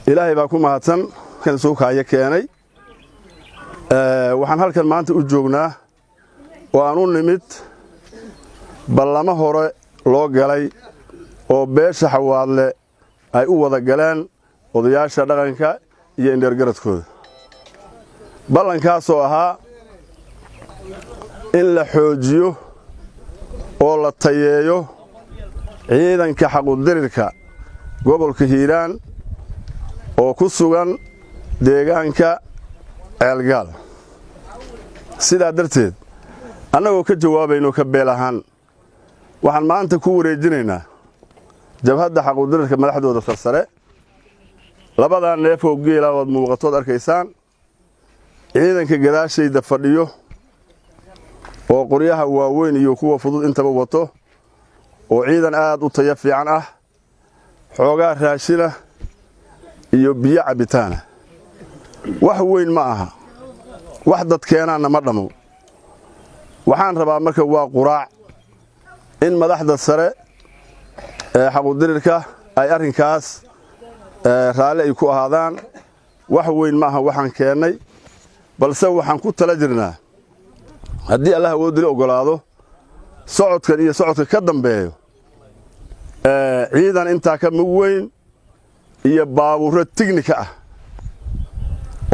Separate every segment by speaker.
Speaker 1: ilaahay baa ku mahadsan kan suukaaya keenay waxaan halkan maanta u joognaa oo aan u nimid ballamo hore loo galay oo beesha Xawaadle ay u wada galeen odayaasha dhaqanka iyo indheergaradkooda ballankaas oo ahaa in la xoojiyo oo la tayeeyo ciidanka xaquudirirka gobolka Hiiraan oo ku sugan deegaanka Ceelgaal sidaa darteed annagoo ka jawaabayno ka beel ahaan waxaan maanta ku wareejinaynaa jabhadda xaquudirirka madaxdooda sarsare labada neef oo geela wad muuqatood arkaysaan ciidanka gadaashayda fadhiyo oo qoryaha waaweyn iyo kuwa fudud intaba wato oo ciidan aad u tayo fiican ah xoogaa raashina iyo biyo cabitaana wax weyn ma aha wax dadkeenana ma dhamo waxaan rabaa marka waa quraac in madaxda sare ee xaquudirirka ay arrinkaas raali ay ku ahaadaan wax weyn ma aha waxaan keenay balse waxaan ku tala jirnaa haddii Allah awoodii ogolaado socodkan iyo socodka ka dambeeyo ciidan inta ka mug weyn iyo baabuur tignika ah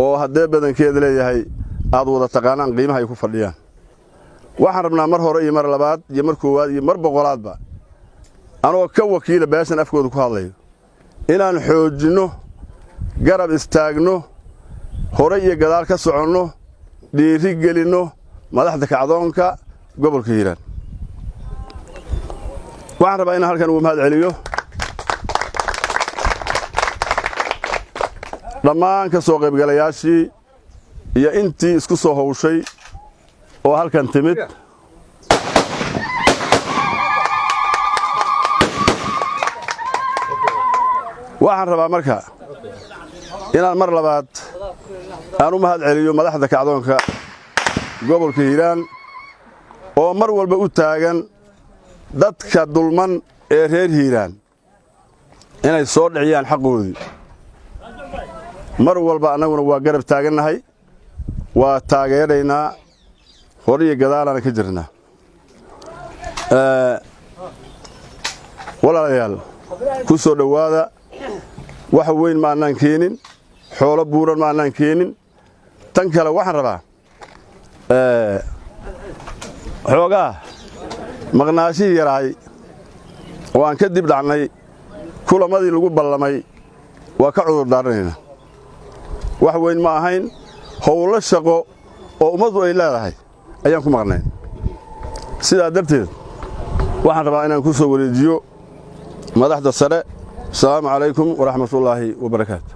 Speaker 1: oo hadee badankeeda leeyahay aad wada taqaanaan qiimaha ay ku fadhiyaan waxaan rabnaa mar hore iyo mar labaad iyo mar koowaad iyo mar boqolaadba anoo ka wakiila beeshan afkooda ku hadlayo inaan xoojino garab istaagno hore iyo gadaal ka soconno dhiiri gelino madaxda kacdoonka gobolka Hiiraan waxaan rabaa inaan halkan ugu mahad celiyo dhammaan ka soo qaybgalayaashii iyo intii isku soo hawshay oo halkan timid waxaan rabaa marka inaan mar labaad aan u mahad celiyo madaxda kacdoonka gobolka Hiiraan oo mar walba u taagan dadka dulman ee reer Hiiraan inay soo dhiciyaan xaqoodii mar walba anaguna waa garab taagannahay waa taageeraynaa hore iyo gadaalana ka jirnaa walaalayaal ku soo dhawaada wax weyn ma aanan keenin xoolo buuran ma aanan keenin tan kale waxaan rabaa xoogaa maqnaashii yaraay oo aan ka dib dhacnay kulamadii lagu ballamay waa ka cudur daaranaynaa wax weyn ma ahayn howlo shaqo oo ummaddu ay leedahay ayaan ku maqnayn sidaa darteed waxaan rabaa inaan ku soo wareejiyo madaxda sare السلام عليكم ورحمة الله وبركاته.